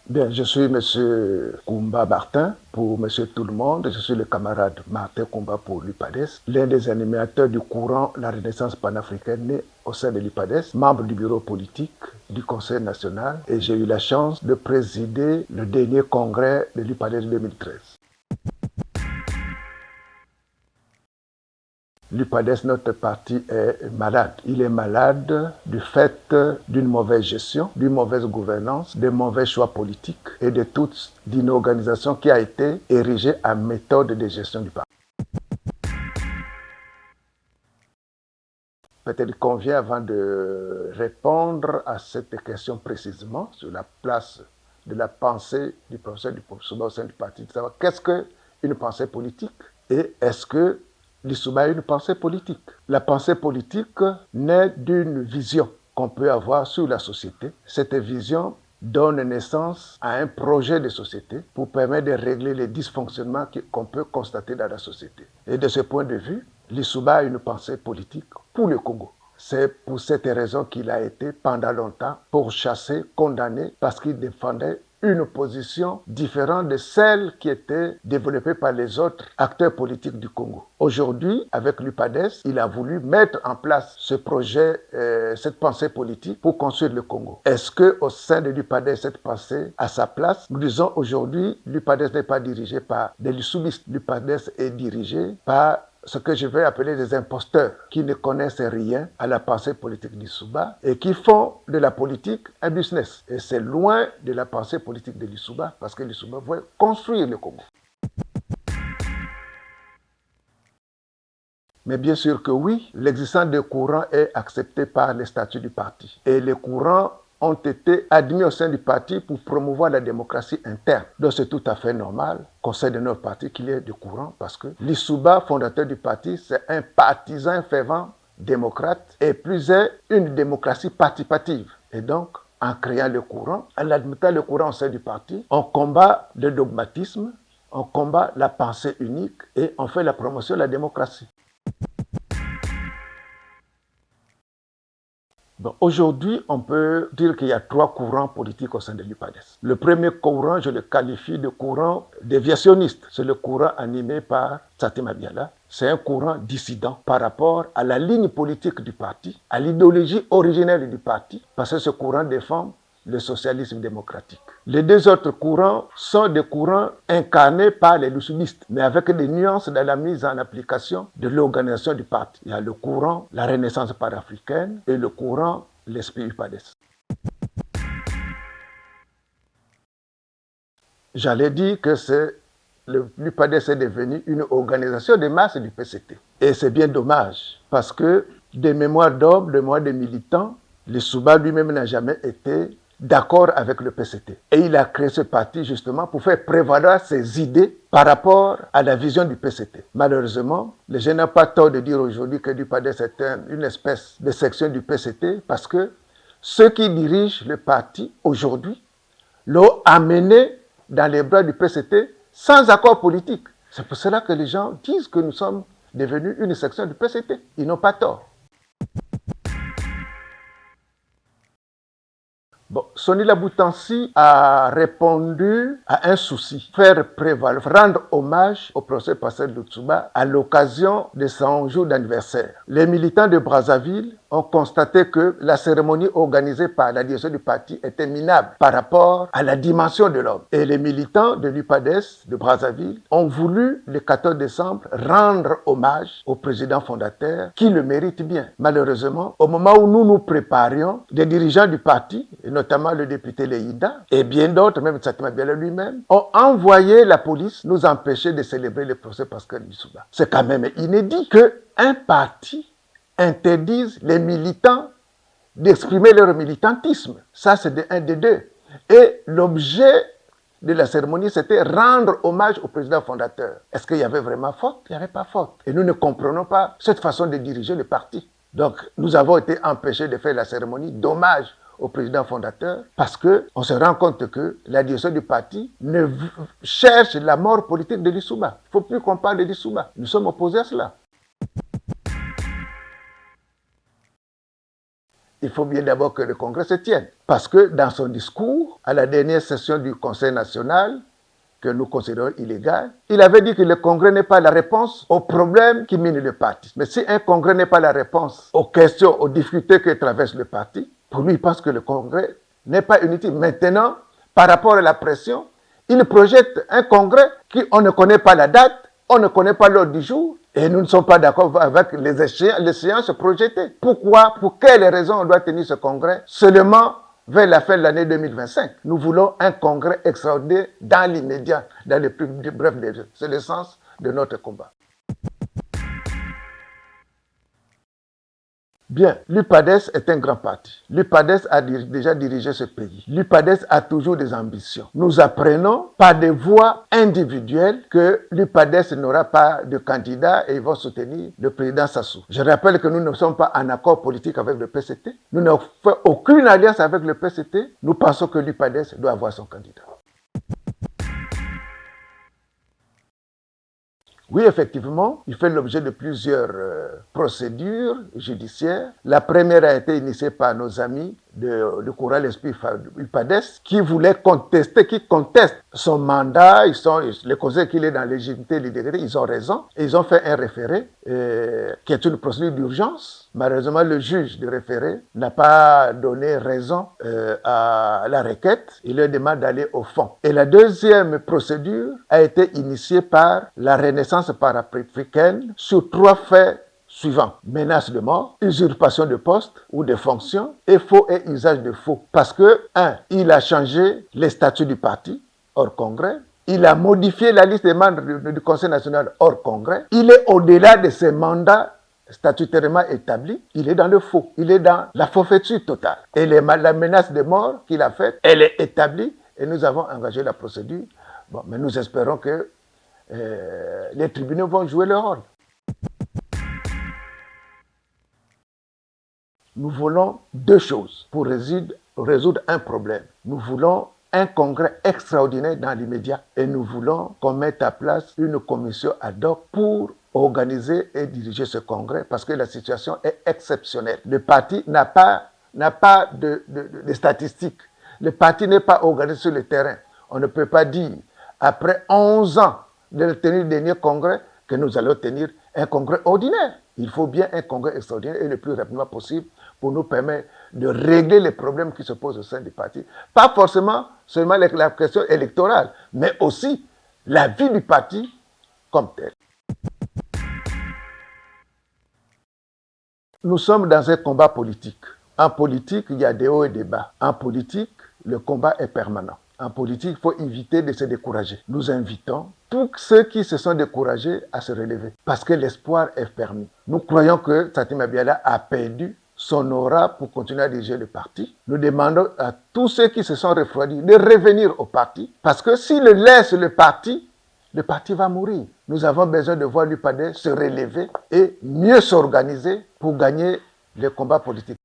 Bien, je suis Monsieur Koumba Martin pour Monsieur Tout le Monde. Je suis le camarade Martin Koumba pour l'UPADES, l'un des animateurs du courant La Renaissance panafricaine né au sein de l'UPADES, membre du bureau politique du Conseil national, et j'ai eu la chance de présider le dernier congrès de l'UPADES 2013. L'UPADES, notre parti, est malade. Il est malade du fait d'une mauvaise gestion, d'une mauvaise gouvernance, de mauvais choix politiques et de toute d'une organisation qui a été érigée en méthode de gestion du parti. Peut-être qu'il convient, avant de répondre à cette question précisément, sur la place de la pensée du professeur Lissouba au sein du parti, de savoir qu'est-ce qu'une pensée politique et est-ce que Lissouba a une pensée politique. La pensée politique naît d'une vision qu'on peut avoir sur la société. Cette vision donne naissance à un projet de société pour permettre de régler les dysfonctionnements qu'on peut constater dans la société. Et de ce point de vue, Lissouba a une pensée politique pour le Congo. C'est pour cette raison qu'il a été pendant longtemps pourchassé, condamné, parce qu'il défendait une position différente de celle qui était développée par les autres acteurs politiques du Congo. Aujourd'hui, avec l'UPADES, il a voulu mettre en place ce projet, cette pensée politique pour construire le Congo. Est-ce qu'au sein de l'UPADES, cette pensée a sa place? Nous disons aujourd'hui, l'UPADES n'est pas dirigé par des Lissoubistes. L'UPADES est dirigé par ce que je vais appeler des imposteurs qui ne connaissent rien à la pensée politique d'Lissouba et qui font de la politique un business. Et c'est loin de la pensée politique de Lissouba parce que Lissouba veut construire le Congo. Mais bien sûr que oui, l'existence de courants est acceptée par les statuts du parti. Et les courants ont été admis au sein du parti pour promouvoir la démocratie interne. Donc c'est tout à fait normal qu'au sein de notre parti qu'il y ait des courants parce que Lissouba, fondateur du parti, c'est un partisan fervent démocrate et plus est une démocratie participative. Et donc, en créant le courant, en admettant le courant au sein du parti, on combat le dogmatisme, on combat la pensée unique et on fait la promotion de la démocratie. Bon, aujourd'hui, on peut dire qu'il y a 3 courants politiques au sein de l'UPADES. Le premier courant, je le qualifie de courant déviationniste. C'est le courant animé par Satima Biala. C'est un courant dissident par rapport à la ligne politique du parti, à l'idéologie originelle du parti, parce que ce courant défend le socialisme démocratique. Les 2 autres courants sont des courants incarnés par les Lissoubistes, mais avec des nuances dans la mise en application de l'organisation du parti. Il y a le courant la Renaissance panafricaine et le courant l'esprit UPADES. J'allais dire que l'UPADES est devenu une organisation de masse du PCT. Et c'est bien dommage, parce que des mémoires d'hommes, des mémoires de militants, Lissouba lui-même n'a jamais été d'accord avec le PCT. Et il a créé ce parti justement pour faire prévaloir ses idées par rapport à la vision du PCT. Malheureusement, je n'ai pas tort de dire aujourd'hui que l'UPADES est une espèce de section du PCT parce que ceux qui dirigent le parti aujourd'hui l'ont amené dans les bras du PCT sans accord politique. C'est pour cela que les gens disent que nous sommes devenus une section du PCT. Ils n'ont pas tort. Bon, Sonila Boutansi a répondu à un souci, faire prévaloir, rendre hommage au professeur Pascal Lissouba à l'occasion de son jour d'anniversaire. Les militants de Brazzaville ont constaté que la cérémonie organisée par la direction du parti était minable par rapport à la dimension de l'homme. Et les militants de l'UPADES de Brazzaville ont voulu, le 14 décembre, rendre hommage au président fondateur qui le mérite bien. Malheureusement, au moment où nous nous préparions, les dirigeants du parti, et notamment le député Leïda, et bien d'autres, même Satima Biala lui-même, ont envoyé la police nous empêcher de célébrer le procès Pascal Lissouba. C'est quand même inédit qu'un parti interdisent les militants d'exprimer leur militantisme. Ça, c'est un des 2. Et l'objet de la cérémonie, c'était rendre hommage au président fondateur. Est-ce qu'il y avait vraiment faute? Il n'y avait pas faute. Et nous ne comprenons pas cette façon de diriger le parti. Donc, nous avons été empêchés de faire la cérémonie d'hommage au président fondateur parce qu'on se rend compte que la direction du parti ne cherche la mort politique de Lissouba. Il ne faut plus qu'on parle de Lissouba. Nous sommes opposés à cela. il faut bien d'abord que le Congrès se tienne. Parce que dans son discours, à la dernière session du Conseil national, que nous considérons illégal, il avait dit que le Congrès n'est pas la réponse aux problèmes qui minent le parti. Mais si un Congrès n'est pas la réponse aux questions, aux difficultés que traverse le parti, pour lui, il pense que le Congrès n'est pas inutile. Maintenant, par rapport à la pression, il projette un Congrès qui, on ne connaît pas la date, on ne connaît pas l'ordre du jour, et nous ne sommes pas d'accord avec les séances projetées. Pourquoi, pour quelles raisons on doit tenir ce Congrès seulement vers la fin de l'année 2025? Nous voulons un Congrès extraordinaire dans l'immédiat, dans les plus brefs délais. C'est le sens de notre combat. Bien, l'UPADES est un grand parti. L'UPADES a déjà dirigé ce pays. L'UPADES a toujours des ambitions. Nous apprenons par des voies individuelles que l'UPADES n'aura pas de candidat et ils vont soutenir le président Sassou. Je rappelle que nous ne sommes pas en accord politique avec le PCT. Nous n'avons fait aucune alliance avec le PCT. Nous pensons que l'UPADES doit avoir son candidat. Oui, effectivement, il fait l'objet de plusieurs procédures judiciaires. La première a été initiée par nos amis du Courant l'Esprit UPADES qui voulaient contester, qui contestent son mandat. Les conseils qu'il est dans légitimité, l'identité, ils ont raison. Et ils ont fait un référé qui est une procédure d'urgence. Malheureusement, le juge de référé n'a pas donné raison à la requête. Il leur demande d'aller au fond. Et la deuxième procédure a été initiée par la Renaissance panafricaine sur 3 faits suivants: menace de mort, usurpation de poste ou de fonction et faux et usage de faux. Parce que, 1, il a changé les statuts du parti hors congrès. Il a modifié la liste des membres du Conseil national hors congrès. Il est au-delà de ses mandats statutairement établis. Il est dans le faux. Il est dans la forfaiture totale. Et la menace de mort qu'il a faite, elle est établie et nous avons engagé la procédure. Bon, mais nous espérons que les tribunaux vont jouer leur rôle. Nous voulons 2 choses pour résoudre un problème. Nous voulons un congrès extraordinaire dans l'immédiat et nous voulons qu'on mette à place une commission ad hoc pour organiser et diriger ce congrès parce que la situation est exceptionnelle. Le parti n'a pas de statistiques. Le parti n'est pas organisé sur le terrain. On ne peut pas dire, après 11 ans de tenir le dernier congrès, que nous allons tenir un congrès ordinaire. Il faut bien un congrès extraordinaire et le plus rapidement possible pour nous permettre de régler les problèmes qui se posent au sein du parti. Pas forcément seulement la question électorale, mais aussi la vie du parti comme tel. Nous sommes dans un combat politique. En politique, il y a des hauts et des bas. En politique, le combat est permanent. En politique, il faut éviter de se décourager. Nous invitons tous ceux qui se sont découragés à se relever parce que l'espoir est permis. Nous croyons que Satima Biala a perdu son aura pour continuer à diriger le parti. Nous demandons à tous ceux qui se sont refroidis de revenir au parti parce que s'ils laissent le parti va mourir. Nous avons besoin de voir l'UPADES se relever et mieux s'organiser pour gagner les combats politiques.